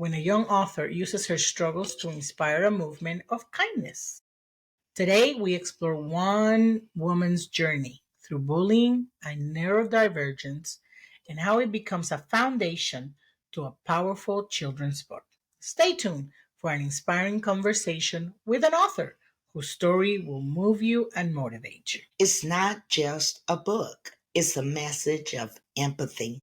when a young author uses her struggles to inspire a movement of kindness. Today, we explore one woman's journey through bullying and neurodivergence and how it becomes a foundation to a powerful children's book. Stay tuned for an inspiring conversation with an author whose story will move you and motivate you. It's not just a book, it's a message of empathy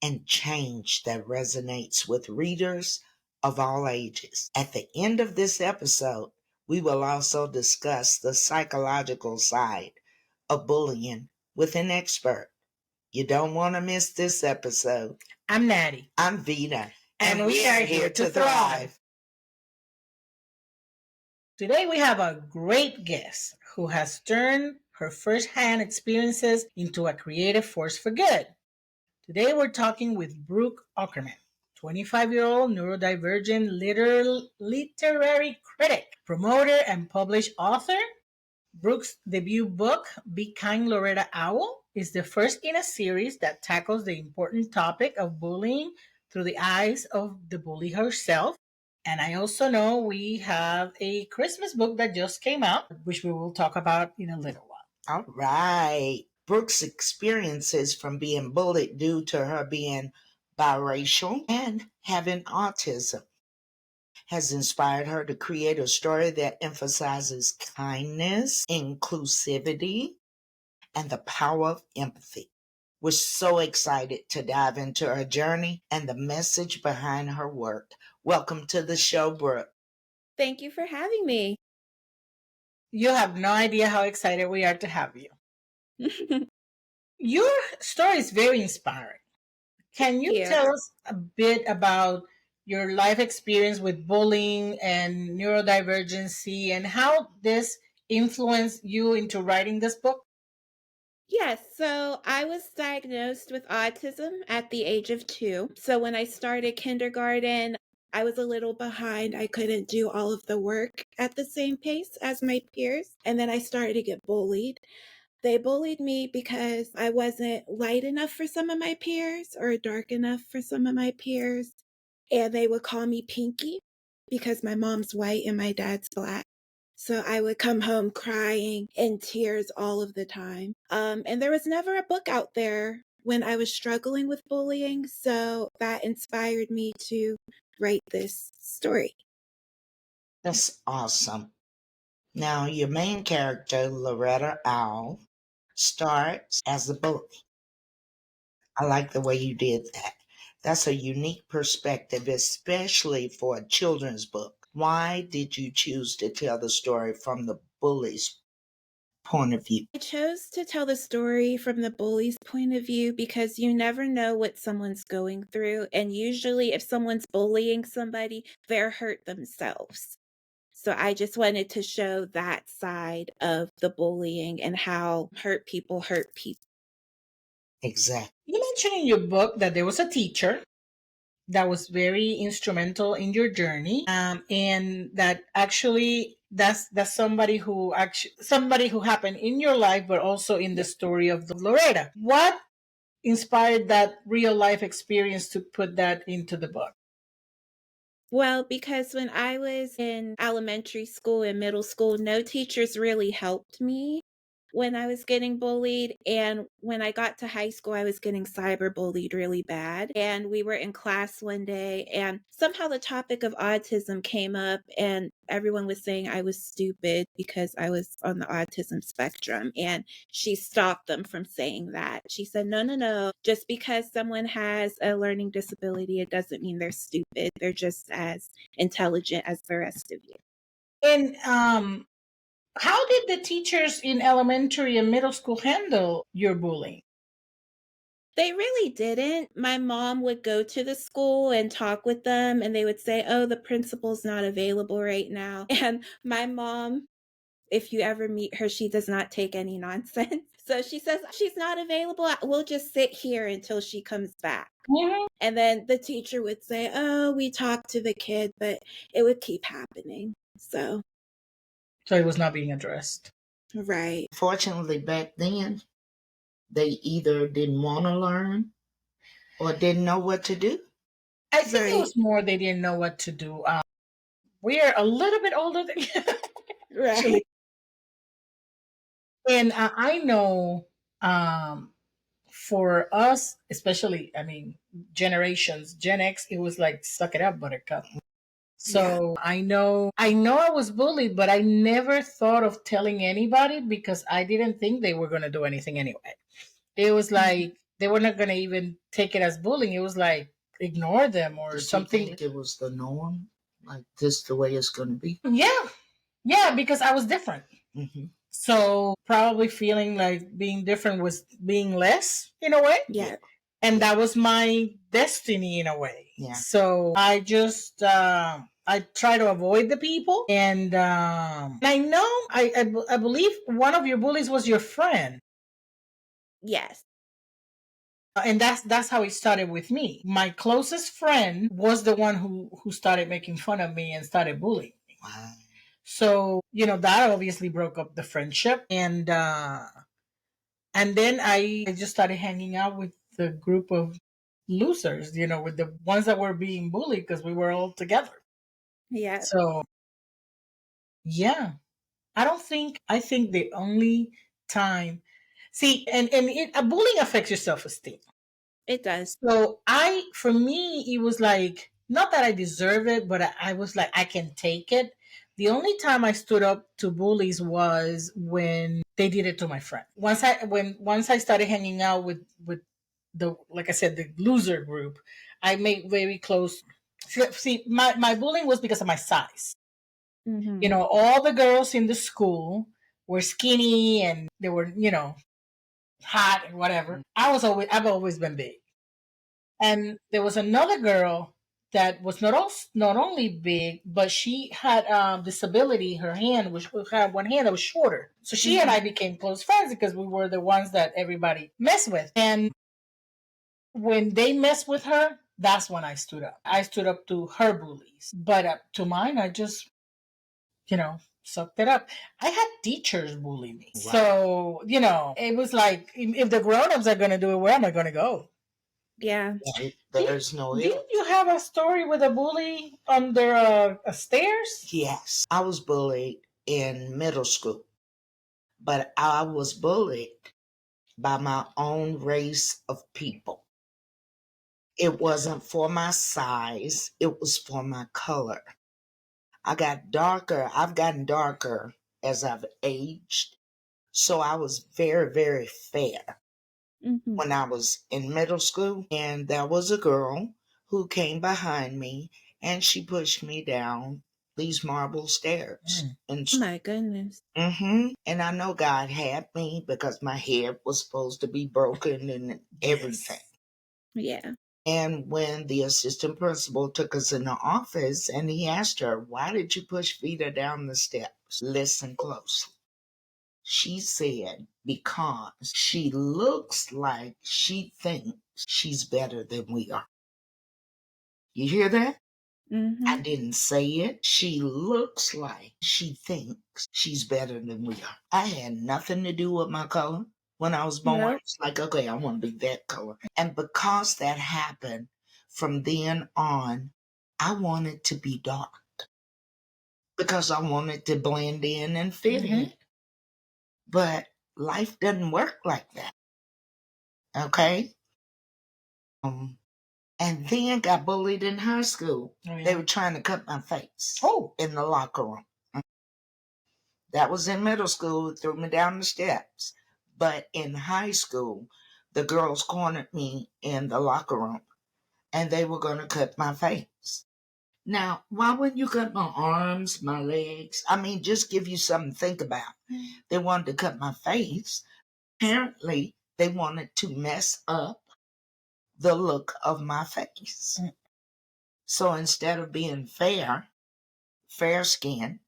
and change that resonates with readers of all ages. At the end of this episode, we will also discuss the psychological side of bullying with an expert. You don't want to miss this episode. I'm Natty. I'm Vita. And we are here to thrive. Today we have a great guest who has turned her first-hand experiences into a creative force for good. Today we're talking with Brooke Ackerman, 25-year-old neurodivergent literary critic, promoter, and published author. Brooke's debut book, Be Kind, Loretta Owl, is the first in a series that tackles the important topic of bullying through the eyes of the bully herself. And I also know we have a Christmas book that just came out, which we will talk about in a little while. All right. Brooke's experiences from being bullied due to her being biracial and having autism has inspired her to create a story that emphasizes kindness, inclusivity, and the power of empathy. We're so excited to dive into her journey and the message behind her work. Welcome to the show, Brooke. Thank you for having me. You have no idea how excited we are to have you. Your story is very inspiring. Can you tell us a bit about your life experience with bullying and neurodivergency and how this influenced you into writing this book? Yes, so I was diagnosed with autism at the age of 2. So when I started kindergarten, I was a little behind. I couldn't do all of the work at the same pace as my peers. And then I started to get bullied. They bullied me because I wasn't light enough for some of my peers or dark enough for some of my peers. And they would call me Pinky because my mom's white and my dad's black. So I would come home crying in tears all of the time. And there was never a book out there when I was struggling with bullying. So that inspired me to write this story. That's awesome. Now, your main character, Loretta Owl, starts as a bully. I like the way you did that. That's a unique perspective, especially for a children's book. Why did you choose to tell the story from the bully's point of view? I chose to tell the story from the bully's point of view because you never know what someone's going through. And usually, if someone's bullying somebody, they're hurt themselves. So I just wanted to show that side of the bullying and how hurt people hurt people. Exactly. You mentioned in your book that there was a teacher that was very instrumental in your journey, and that actually that's somebody who happened in your life, but also in the story of Loretta. What inspired that real life experience to put that into the book? Well, because when I was in elementary school and middle school, no teachers really helped me when I was getting bullied. And when I got to high school, I was getting cyberbullied really bad. And we were in class one day, and somehow the topic of autism came up, and everyone was saying I was stupid because I was on the autism spectrum. And she stopped them from saying that. She said, no, no, no. Just because someone has a learning disability, it doesn't mean they're stupid. They're just as intelligent as the rest of you. And how did the teachers in elementary and middle school handle your bullying? They really didn't. My mom would go to the school and talk with them, and they would say, oh, the principal's not available right now. And my mom, if you ever meet her, she does not take any nonsense. So she says, she's not available. We'll just sit here until she comes back. Mm-hmm. And then the teacher would say, oh, we talked to the kid, but it would keep happening. So it was not being addressed. Right. Fortunately, back then, they either didn't want to learn or didn't know what to do. I think it Right. was more they didn't know what to do. We're a little bit older than Right. actually, and I know for us, especially, I mean, generations, Gen X, it was like suck it up, Buttercup. Yeah. So I know I was bullied, but I never thought of telling anybody because I didn't think they were going to do anything anyway. It was Mhm. like they were not going to even take it as bullying. It was like ignore them or Did you something. think it was the norm? Like this the way it's gonna be? Yeah, yeah, because I was different. Mm-hmm. So probably feeling like being different was being less in a way. Yeah. Yeah. And Yeah. that was my destiny in a way. Yeah. So I just I try to avoid the people, and I know I believe one of your bullies was your friend, Yes. and that's how it started with me. My closest friend was the one who started making fun of me and started bullying me. Wow. So that obviously broke up the friendship, and then I just started hanging out with the group of losers, with the ones that were being bullied because we were all together. Yeah. So, yeah, I think the only time, see, bullying affects your self esteem. It does. So, for me, it was like, not that I deserve it, but I was like, I can take it. The only time I stood up to bullies was when they did it to my friend. Once I started hanging out with the, like I said, the loser group, I made very close. See, my bullying was because of my size. Mhm. All the girls in the school were skinny and they were, hot and whatever. I've always been big. And there was another girl that was not only big, but she had disability. Her hand was had one hand that was shorter. So she and I Mhm. became close friends because we were the ones that everybody messed with. And when they messed with her, that's when I stood up. I stood up to her bullies, but to mine, I just sucked it up. I had teachers bully me, wow. So it was like, if the grown-ups are gonna do it, where am I gonna go? Yeah. Right. There's no Didn't help. you have a story with a bully under a stairs? Yes. I was bullied in middle school, but I was bullied by my own race of people. It wasn't for my size, it was for my color. I got darker. I've gotten darker as I've aged. So I was very, very fair Mhm. when I was in middle school. And there was a girl who came behind me and she pushed me down these marble stairs. And My goodness. and I know God had me because my head was supposed to be broken and everything. Yes. Yeah. And when the assistant principal took us in the office and he asked her, "Why did you push Vita down the steps?" Listen closely. She said, "Because she looks like she thinks she's better than we are." You hear that? I Mhm. didn't say it. She looks like she thinks she's better than we are. I had nothing to do with my color. When I was born, Nope. it's like, okay, I want to be that color. And because that happened, from then on, I wanted to be dark because I wanted to blend in and fit in. But life doesn't work like that. Okay? Um, and then got bullied in high school. Oh, They yeah. were trying to cut my face Oh. in the locker room. That was in middle school, threw me down the steps. But in high school, the girls cornered me in the locker room and they were going to cut my face. Now, why wouldn't you cut my arms, my legs? I mean, just give you something to think about. They wanted to cut my face. Apparently, they wanted to mess up the look of my face. So instead of being fair skin,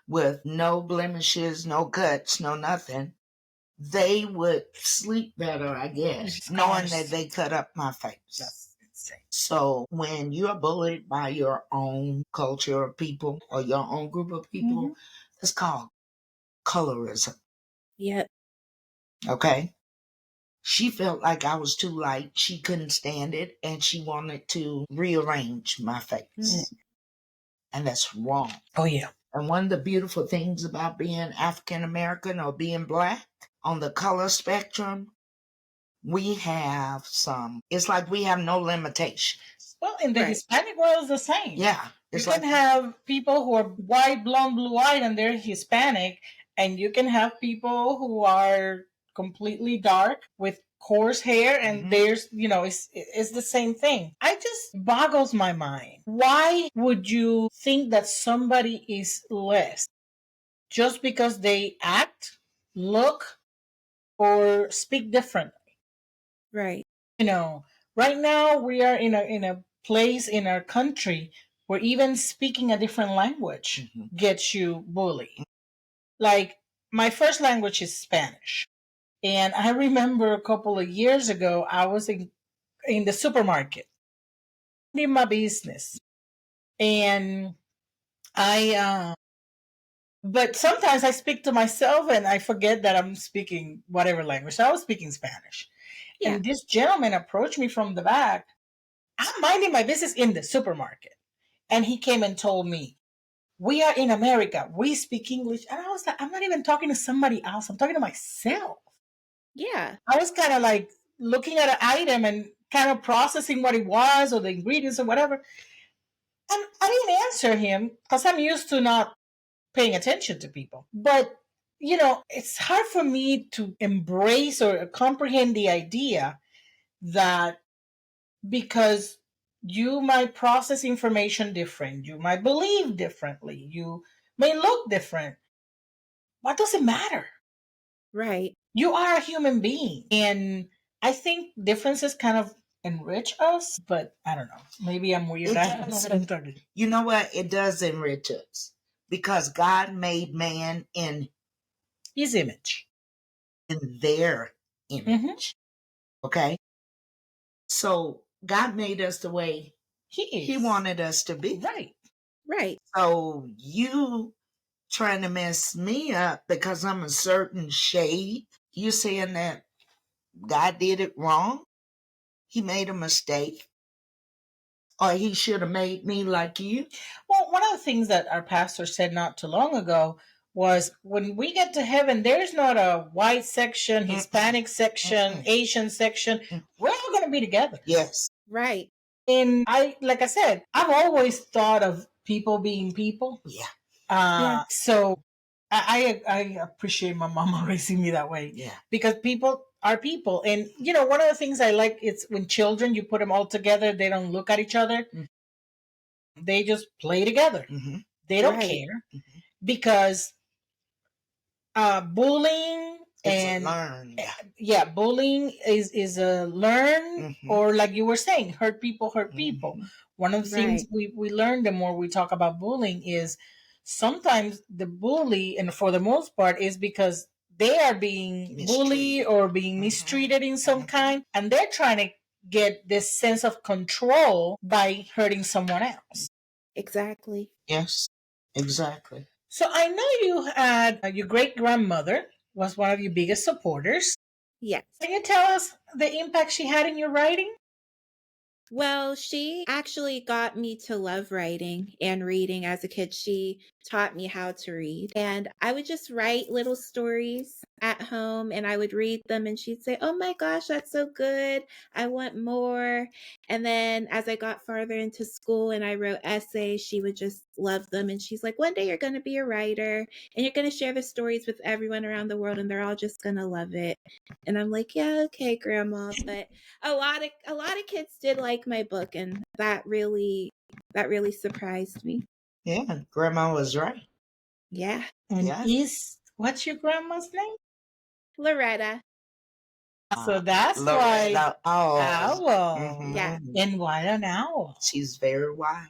with no blemishes, no cuts, no nothing, they would sleep better, I guess, knowing that they cut up my face. That's insane. So when you're bullied by your own culture of people or your own group of people, it's called colorism. Yep. Okay? She felt like I was too light. She couldn't stand it, and she wanted to rearrange my face. Mm. And that's wrong. Oh, yeah. And one of the beautiful things about being African American or being black on the color spectrum, we have it's like we have no limitations. Well, in the Right. Hispanic world, it's the same. Yeah. You It's can like, have people who are white, blonde, blue-eyed, and they're Hispanic, and you can have people who are completely dark with coarse hair, and there's, it's the same thing. I just boggles my mind. Why would you think that somebody is less just because they act, look, or speak differently? Right. Right now we are in a place in our country where even speaking a different language gets you bullied. Like, my first language is Spanish. And I remember a couple of years ago, I was in the supermarket, in my business. And but sometimes I speak to myself and I forget that I'm speaking whatever language. So I was speaking Spanish. Yeah. And this gentleman approached me from the back. I'm minding my business in the supermarket. And he came and told me, "We are in America. We speak English." And I was like, I'm not even talking to somebody else. I'm talking to myself. Yeah. I was kind of like looking at an item and kind of processing what it was or the ingredients or whatever. And I didn't answer him because I'm used to not paying attention to people. But, it's hard for me to embrace or comprehend the idea that because you might process information different, you might believe differently, you may look different. What does it matter? Right. You are a human being. And I think differences kind of enrich us, but I don't know. Maybe I'm weird. You know what? It does enrich us because God made man in His image. their image. Okay? So God made us the way He wanted us to be. Right. Right. So you trying to mess me up because I'm a certain shade, you saying that God did it wrong? He made a mistake? Or he should have made me like you? Well, one of the things that our pastor said not too long ago was when we get to heaven, there's not a white section, Hispanic section, Asian section. We're all going to be together. Yes. Right. And like I said, I've always thought of people being people. Yeah. So I appreciate my mama raising me that way. Yeah. Because people are people. And, one of the things I like is when children, you put them all together, they don't look at each other. They just play together. They don't care because bullying it's learn. Bullying is a learn, or like you were saying, hurt people hurt people. One of the things we learn the more we talk about bullying is sometimes the bully, and for the most part, is because they are being bullied or being mistreated in some kind, and they're trying to get this sense of control by hurting someone else. Exactly. Yes, exactly. So I know you had your great grandmother was one of your biggest supporters. Yes. Can you tell us the impact she had in your writing? Well, she actually got me to love writing and reading as a kid. She taught me how to read. And I would just write little stories at home and I would read them and she'd say, "Oh my gosh, that's so good. I want more." And then as I got farther into school and I wrote essays, she would just love them. And she's like, "One day you're going to be a writer and you're going to share the stories with everyone around the world and they're all just going to love it." And I'm like, "Yeah, okay, grandma." But a lot of kids did like my book and that really surprised me. Yeah, grandma was right. Yeah. And what's your grandma's name? Loretta. So that's why Loretta owl. Yeah. And why an owl? She's very wise.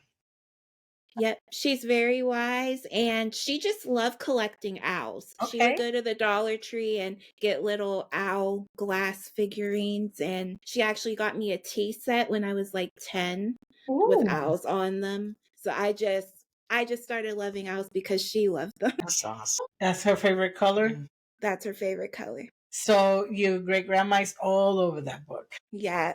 Yep, she's very wise and she just loved collecting owls. She would Okay. go to the Dollar Tree and get little owl glass figurines and she actually got me a tea set when I was like 10 with Ooh. owls on them. So I just started loving owls because she loved them. That's awesome. That's her favorite color? That's her favorite color. So your great grandma is all over that book. Yeah.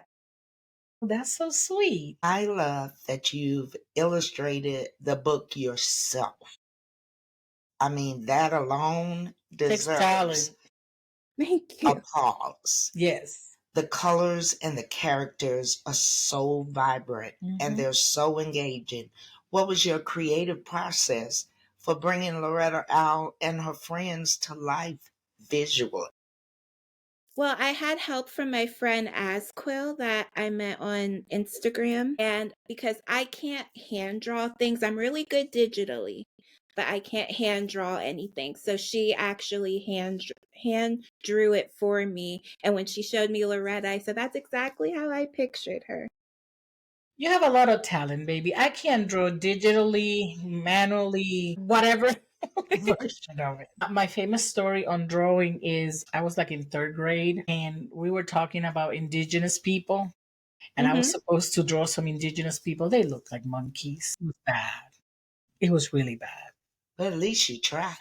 That's so sweet. I love that you've illustrated the book yourself. I mean, that alone Takes deserves talent. Thank you. applause. Yes. The colors and the characters are so vibrant and they're so engaging. What was your creative process for bringing Loretta Owl and her friends to life visually? Well, I had help from my friend Asquill that I met on Instagram. And because I can't hand draw things, I'm really good digitally, but I can't hand draw anything. So she actually hand drew it for me. And when she showed me Loretta, I said, that's exactly how I pictured her. You have a lot of talent, baby. I can't draw digitally, manually, whatever version of it. My famous story on drawing is I was like in third grade and we were talking about indigenous people. And I was Mm-hmm. supposed to draw some indigenous people. They looked like monkeys. It was bad. It was really bad. But at least you tried.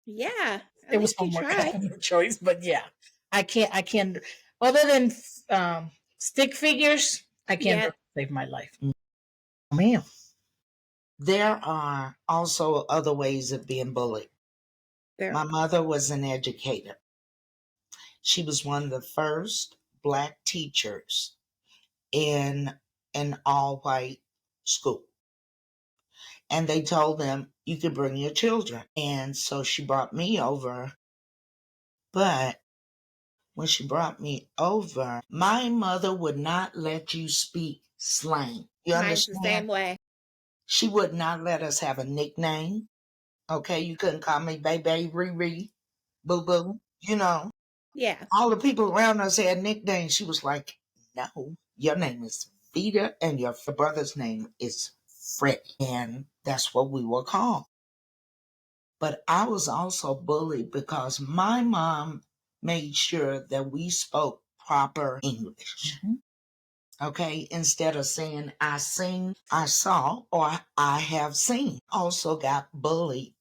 Yeah, at It was least you homework. I tried. had no choice, but yeah, I can't. Other than stick figures, I can't Yeah, save my life. Man, There are also other ways of being bullied. there. My mother was an educator. She was one of the first Black teachers in an all white school. And they told them, you could bring your children. And so she brought me over. But when she brought me over, my mother would not let you speak slang. You Mine's the understand? same way. She would not let us have a nickname. Okay, you couldn't call me Baby, Riri, Boo Boo. You know, Yeah. all the people around us had nicknames. She was like, no, your name is Vita and your brother's name is Freddie. And that's what we were called. But I was also bullied because my mom made sure that we spoke proper English. Okay, instead of saying I sing, I saw, or I have seen. Also got bullied.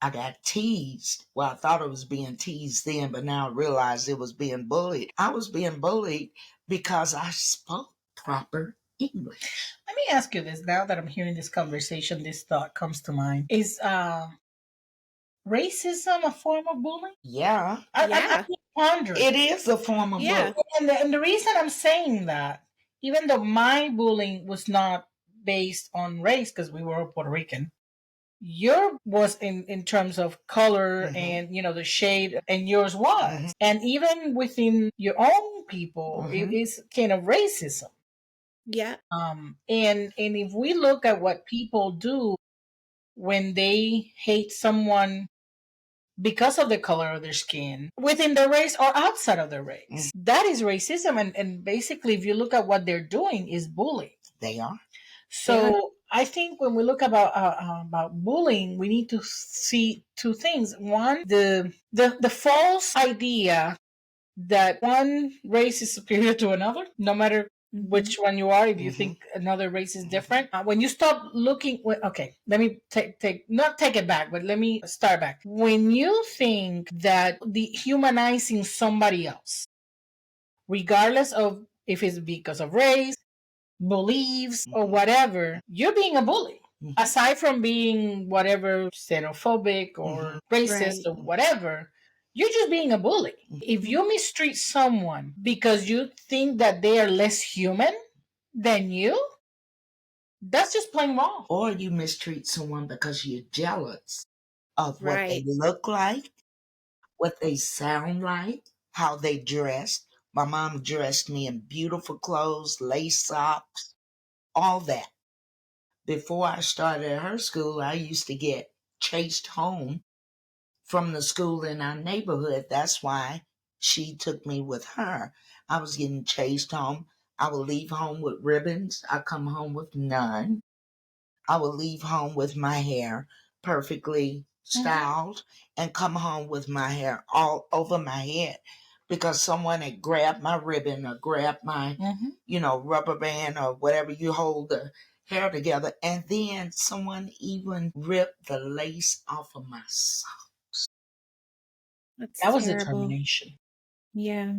I got teased. Well, I thought it was being teased then, but now I realize it was being bullied. I was being bullied because I spoke proper English. let me ask you this. Now that I'm hearing this conversation, this thought comes to mind: is racism a form of bullying? Yeah, I'm Yeah. just pondering. it is a form of Yeah. bullying. And the reason I'm saying that, even though my bullying was not based on race, because we were Puerto Rican, your was in terms of color and the shade, and yours was, and even within your own people, it is kind of racism. Yeah. And if we look at what people do when they hate someone because of the color of their skin, within their race or outside of their race, that is racism. And basically, if you look at what they're doing, is bullying. They are. So I think when we look about bullying, we need to see two things. One, the false idea that one race is superior to another, no matter which one you are. If you think another race is different, when you stop looking, okay, let me take not take it back, but let me start back. When you think that dehumanizing somebody else, regardless of if it's because of race, beliefs, or whatever, you're being a bully. Aside from being whatever xenophobic or racist Right. or whatever, you're just being a bully. If you mistreat someone because you think that they are less human than you, that's just plain wrong. Or you mistreat someone because you're jealous of what they Right. look like, what they sound like, how they dress. My mom dressed me in beautiful clothes, lace socks, all that. Before I started at her school, I used to get chased home from the school in our neighborhood. That's why she took me with her. I was getting chased home. I would leave home with ribbons. I come home with none. I would leave home with my hair perfectly styled and come home with my hair all over my head because someone had grabbed my ribbon or grabbed my, rubber band or whatever you hold the hair together. And then someone even ripped the lace off of my sock. That's That was terrible. determination. Yeah.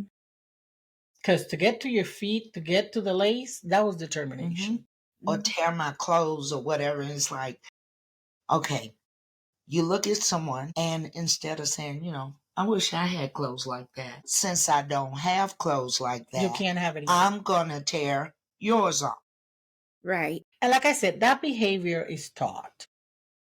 Because to get to your feet, to get to the lace, that was determination. Or tear my clothes or whatever. And it's like, okay, you look at someone and instead of saying, I wish I had clothes like that. Since I don't have clothes like You that, can't have it either. I'm going to tear yours off. Right. And like I said, that behavior is taught.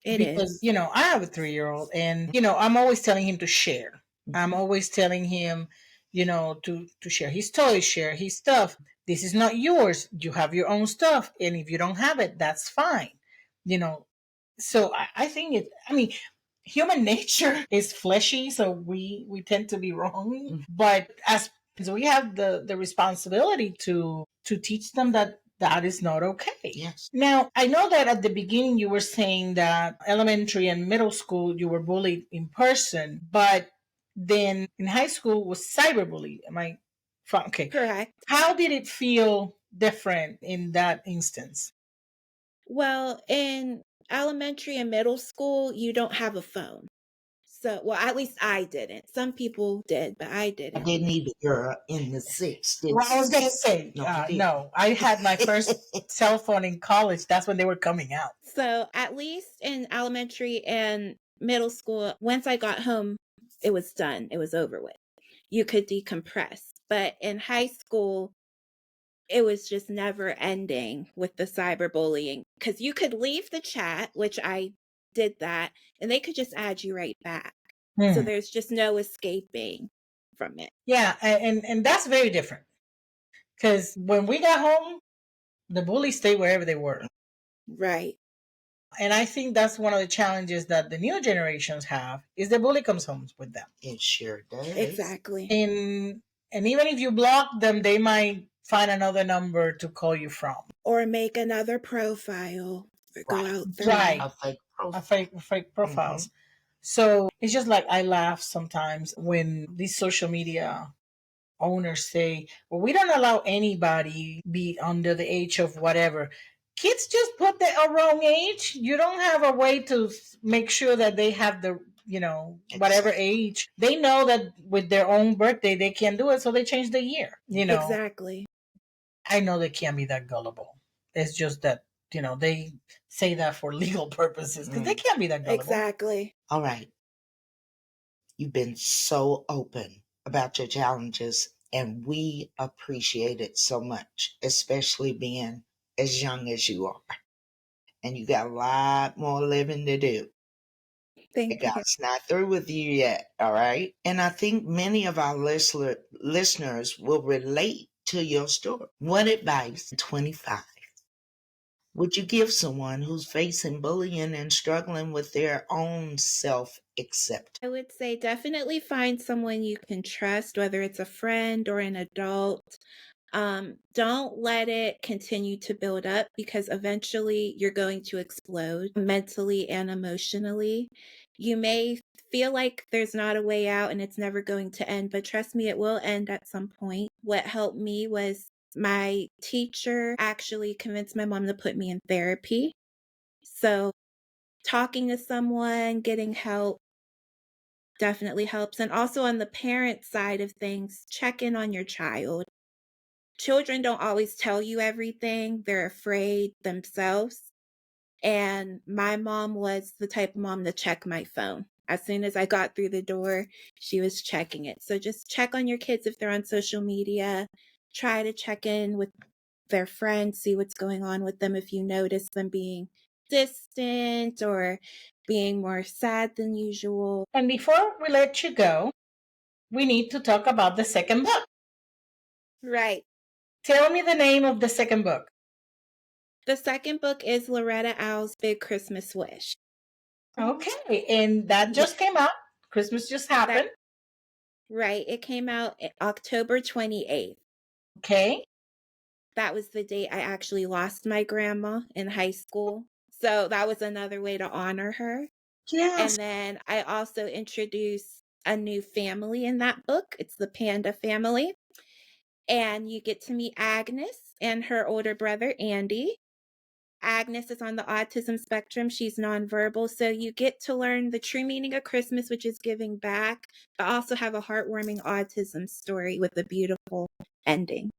It Because, is. I have a 3-year-old and, I'm always telling him to share. I'm always telling him, to share his toys, share his stuff. This is not yours. You have your own stuff. And if you don't have it, that's fine. You know, so I think human nature is fleshy, so we tend to be wrong. But as so we have the responsibility to teach them that that is not okay. Yes. Now, I know that at the beginning you were saying that elementary and middle school you were bullied in person, but then in high school was cyberbullied. Am I okay? Correct. How did it feel different in that instance? Well, in elementary and middle school, you don't have a phone. So, well, at least I didn't. Some people did, but I I didn't. didn't need a girl in the 60s. Well, I was going to say, No, I didn't. no. I had my first cell phone in college. That's when they were coming out. So, at least in elementary and middle school, once I got home, it was done. It was over with. You could decompress. But in high school, it was just never ending with the cyberbullying because you could leave the chat, which I did that, and they could just add you right back. So there's just no escaping from it. Yeah, and that's very different. Because when we got home, the bullies stayed wherever they were. Right. And I think that's one of the challenges that the new generations have is the bully comes home with them. It sure does. Exactly. And even if you block them, they might find another number to call you from. Or make another profile or go out there. Right. A fake profile. Fake profiles. So it's just like I laugh sometimes when these social media owners say, well, we don't allow anybody be under the age of whatever. Kids just put the wrong age. You don't have a way to make sure that they have the, whatever age. They know that with their own birthday, they can't do it. So they change the year, Exactly. I know they can't be that gullible. It's just that, they say that for legal purposes because they can't be that gullible. Exactly. All right. You've been so open about your challenges, and we appreciate it so much, especially being as young as you are. And you got a lot more living to do. Thank you. God's not through with you yet, all right? And I think many of our listeners will relate to your story. What advice, 25, would you give someone who's facing bullying and struggling with their own self-acceptance? I would say definitely find someone you can trust, whether it's a friend or an adult. Don't let it continue to build up because eventually you're going to explode mentally and emotionally. You may feel like there's not a way out and it's never going to end, but trust me, it will end at some point. What helped me was my teacher actually convinced my mom to put me in therapy. So talking to someone, getting help definitely helps. And also on the parent side of things, check in on your child. Children don't always tell you everything. They're afraid themselves. And my mom was the type of mom to check my phone. As soon as I got through the door, she was checking it. So just check on your kids if they're on social media. Try to check in with their friends, see what's going on with them if you notice them being distant or being more sad than usual. And before we let you go, we need to talk about the second book. Right. Tell me the name of the second book. The second book is Loretta Owl's Big Christmas Wish. Okay, and that just came out. Christmas just happened. Right. It came out October 28th. Okay. That was the date I actually lost my grandma in high school. So that was another way to honor her. Yes. And then I also introduced a new family in that book. It's the Panda family. And you get to meet Agnes and her older brother, Andy. Agnes is on the autism spectrum. She's nonverbal. So you get to learn the true meaning of Christmas, which is giving back, but also have a heartwarming autism story with a beautiful ending.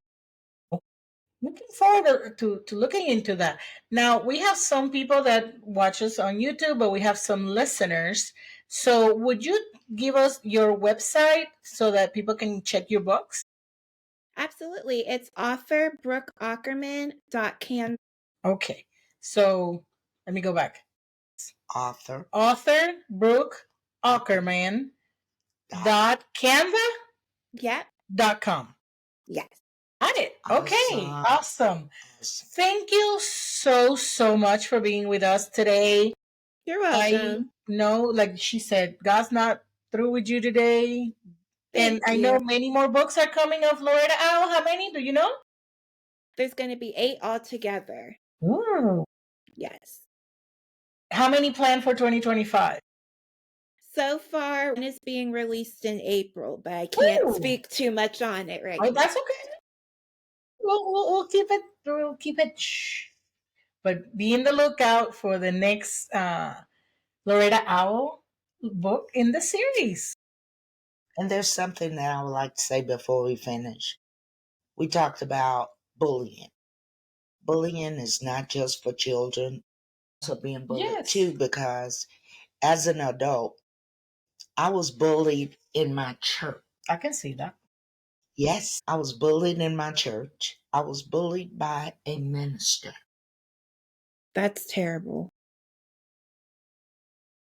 Looking forward to looking into that. Now, we have some people that watch us on YouTube, but we have some listeners. So, would you give us your website so that people can check your books? Absolutely. It's authorbrookeackerman.can. Okay. So, let me go back. Author Brooke Ackerman dot Yep. com. Yes. Got it. Okay. Awesome. Thank you so much for being with us today. You're welcome. I know, like she said, God's not through with you today. Thank And I you. know many more books are coming of Loretta Owl. How many? Do you know? There's going to be 8 altogether. Ooh. Yes. How many planned for 2025? So far, one is being released in April, but I can't Ooh. speak too much on it right Oh, now. that's okay. We'll keep it. We'll keep it. Shh. But be in the lookout for the next Loretta Owl book in the series. And there's something that I would like to say before we finish. We talked about bullying. Bullying is not just for children, also being bullied too, because as an adult, I was bullied in my church. I can see that. Yes, I was bullied in my church. I was bullied by a minister. That's terrible.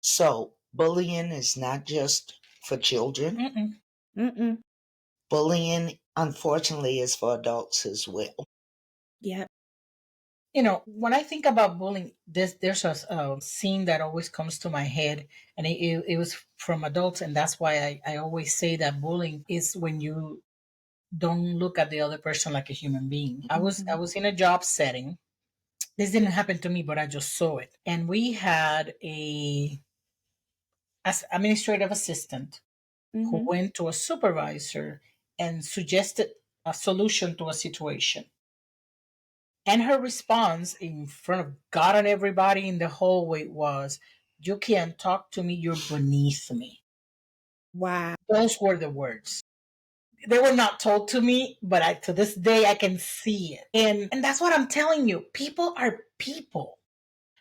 So, bullying is not just for children. Mm-mm. Mm-mm. Bullying, unfortunately, is for adults as well. Yep. You know, when I think about bullying, there's a scene that always comes to my head, and it was from adults, and that's why I always say that bullying is when you don't look at the other person like a human being. I was in a job setting. This didn't happen to me, but I just saw it, and we had a as administrative assistant who went to a supervisor and suggested a solution to a situation. And her response in front of God and everybody in the hallway was, "You can't talk to me, you're beneath me." Wow. Those were the words. They were not told to me, but to this day I can see it. And that's what I'm telling you. People are people.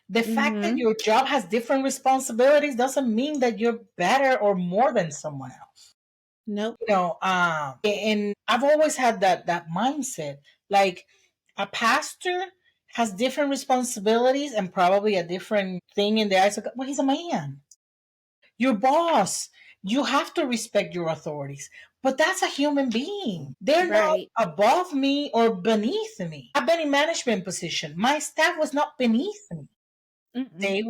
The fact that your job has different responsibilities doesn't mean that you're better or more than someone else. Nope. You know, and I've always had that mindset. Like, a pastor has different responsibilities and probably a different thing in the eyes of God. Well, he's a man. Your boss, you have to respect your authorities, but that's a human being. They're Right. not above me or beneath me. I've been in management position. My staff was not beneath me. They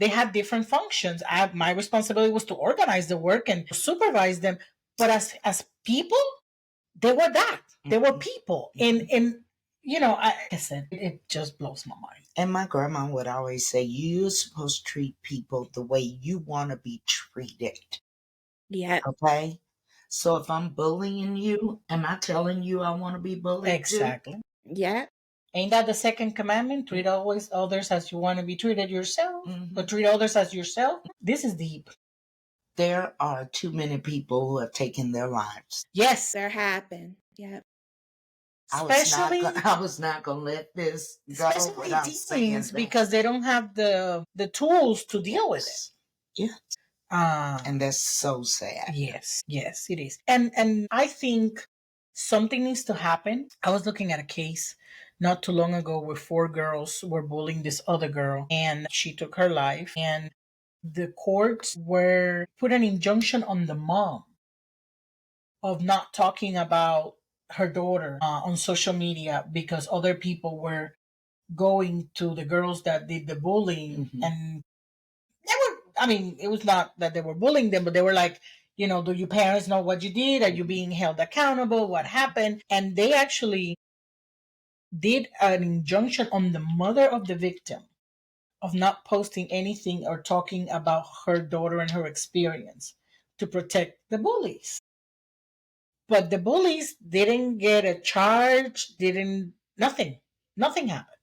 had different functions. My responsibility was to organize the work and supervise them. But as people, they were that. They were people. And you know, I said, it just blows my mind. And my grandma would always say, you're supposed to treat people the way you want to be treated. Yeah. Okay? So if I'm bullying you, am I telling you I want to be bullied Exactly. too? Yeah. Ain't that the second commandment? Treat always others as you want to be treated yourself. But treat others as yourself. This is deep. There are too many people who have taken their lives. Yes. There happened. Yep. I was not gonna let this go without saying teens, that. because they don't have the tools to deal with it. Yes. And that's so sad. Yes, it is. And I think something needs to happen. I was looking at a case not too long ago where 4 girls were bullying this other girl, and she took her life, and the courts were put an injunction on the mom of not talking about her daughter on social media because other people were going to the girls that did the bullying, and they were, I mean, it was not that they were bullying them, but they were like, you know, do your parents know what you did? Are you being held accountable? What happened? And they actually did an injunction on the mother of the victim of not posting anything or talking about her daughter and her experience to protect the bullies. But the bullies didn't get a charge, nothing. Nothing happened.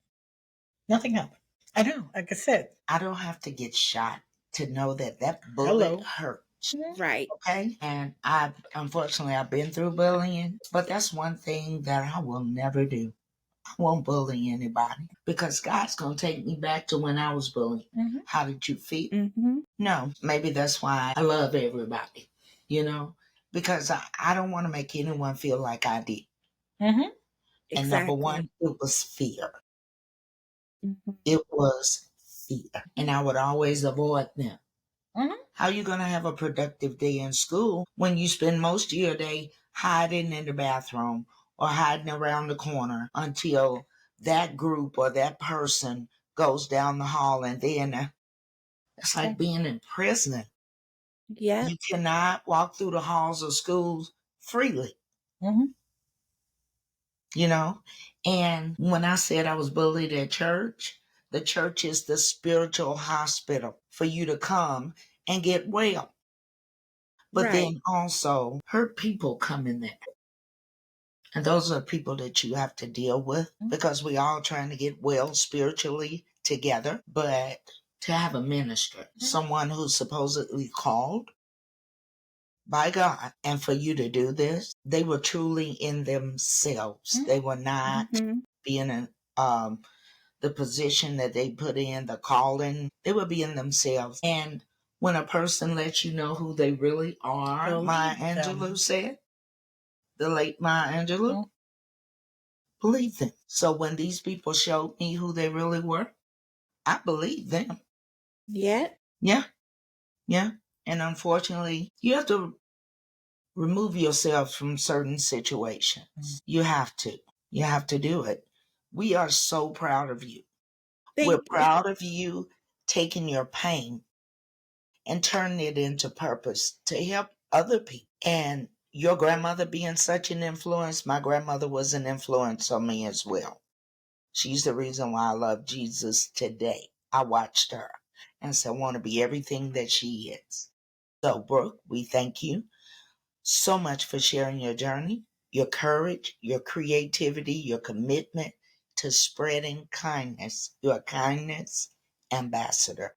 Nothing happened. I know, like I said. I don't have to get shot to know that that bullet Hello. hurts. Right. Okay. And unfortunately, I've been through bullying, but that's one thing that I will never do. I won't bully anybody because God's going to take me back to when I was bullied. Mm-hmm. How did you feel? Mm-hmm. No, maybe that's why I love everybody, because I don't want to make anyone feel like I did. Mm-hmm. And number Exactly. one, it was fear. Mm-hmm. It was fear. And I would always avoid them. Mm-hmm. How you going to have a productive day in school when you spend most of your day hiding in the bathroom or hiding around the corner until that group or that person goes down the hall, and then it's like being in prison. Yep. You cannot walk through the halls of schools freely, Mm-hmm. you know? And when I said I was bullied at church, the church is the spiritual hospital for you to come and get well. But Right. then also, hurt people come in there. And those are people that you have to deal with because we all trying to get well spiritually together. But to have a minister, someone who's supposedly called by God, and for you to do this, they were truly in themselves. They were not Mm-hmm. being in the position that they put in, the calling. They were being themselves. And when a person lets you know who they really are, Believe Maya them. Angelou said, the late Maya Angelou, Mm. believe them. So when these people showed me who they really were, I believed them. Yep. Yeah, yeah. And unfortunately, you have to remove yourself from certain situations. You have to. You have to do it. We are so proud of you. We're Thank you. proud of you taking your pain and turning it into purpose to help other people. And your grandmother being such an influence, my grandmother was an influence on me as well. She's the reason why I love Jesus today. I watched her and said, I want to be everything that she is. So, Brooke, we thank you so much for sharing your journey, your courage, your creativity, your commitment to spreading kindness. You're a kindness ambassador.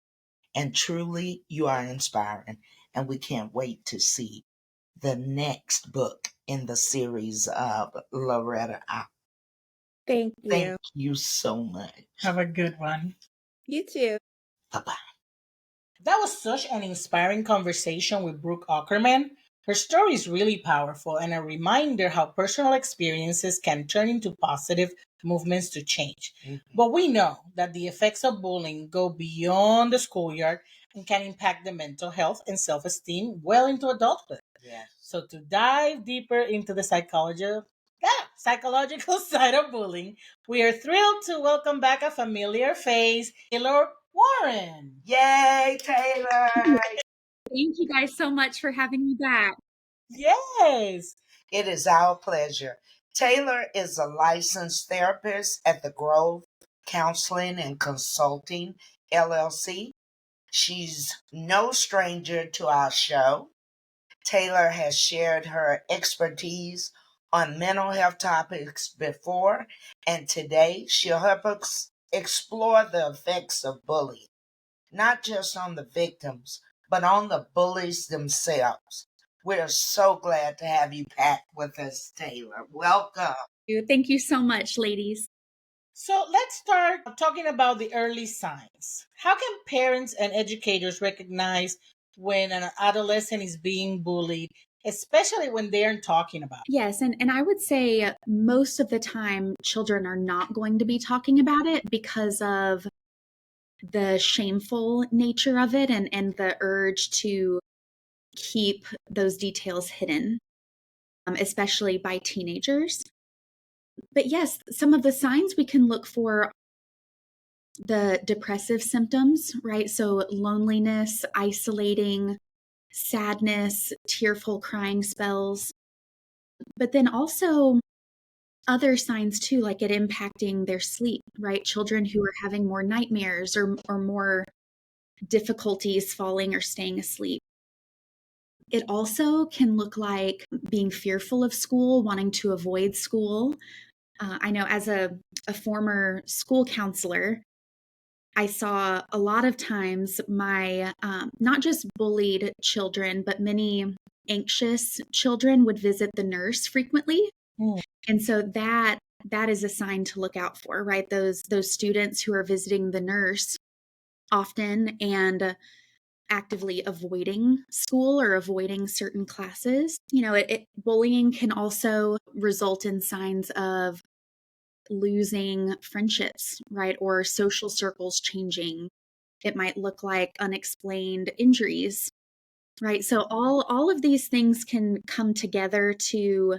And truly, you are inspiring. And we can't wait to see the next book in the series of Loretta out. Thank Thank you. you so much. Have a good one. You too. Bye bye. That was such an inspiring conversation with Brooke Ackerman. Her story is really powerful and a reminder how personal experiences can turn into positive movements to change. But we know that the effects of bullying go beyond the schoolyard and can impact the mental health and self esteem well into adulthood. Yes. So, to dive deeper into the psychological side of bullying, we are thrilled to welcome back a familiar face, Taylor Warren. Yay, Taylor! Thank you guys so much for having me back. Yes. It is our pleasure. Taylor is a licensed therapist at the Grove Counseling and Consulting LLC. She's no stranger to our show. Taylor has shared her expertise on mental health topics before, and today she'll help us explore the effects of bullying, not just on the victims, but on the bullies themselves. We're so glad to have you back with us, Taylor. Welcome. Thank you so much, ladies. So let's start talking about the early signs. How can parents and educators recognize when an adolescent is being bullied, especially when they aren't talking about it? Yes, and I would say most of the time children are not going to be talking about it because of the shameful nature of it and the urge to keep those details hidden, especially by teenagers. But yes, some of the signs we can look for: the depressive symptoms, right? So loneliness, isolating, sadness, tearful crying spells. But then also other signs too, like it impacting their sleep, right? Children who are having more nightmares or more difficulties falling or staying asleep. It also can look like being fearful of school, wanting to avoid school. I know as a former school counselor, I saw a lot of times my not just bullied children, but many anxious children would visit the nurse frequently. Mm. And so that is a sign to look out for, right? Those students who are visiting the nurse often and actively avoiding school or avoiding certain classes. Bullying can also result in signs of losing friendships, right? Or social circles changing. It might look like unexplained injuries, right? So all of these things can come together to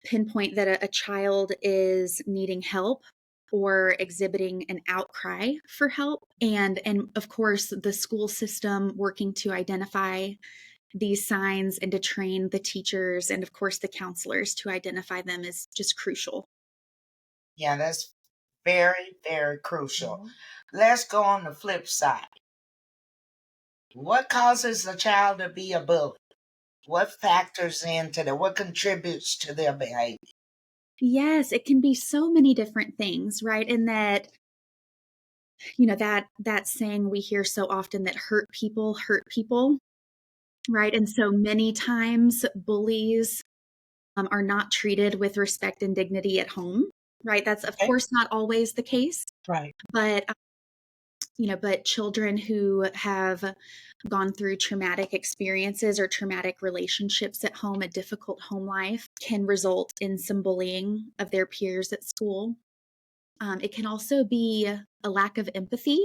pinpoint that a child is needing help or exhibiting an outcry for help. And of course, the school system working to identify these signs and to train the teachers and of course the counselors to identify them is just crucial. Yeah, that's very, very crucial. Mhm. Let's go on the flip side. What causes a child to be a bully? What factors into that? What contributes to their behavior? Yes, it can be so many different things, right? And that, that saying we hear so often that hurt people, right? And so many times bullies are not treated with respect and dignity at home, right? That's of Okay. course not always the case, Right. but but children who have gone through traumatic experiences or traumatic relationships at home, a difficult home life, can result in some bullying of their peers at school. It can also be a lack of empathy,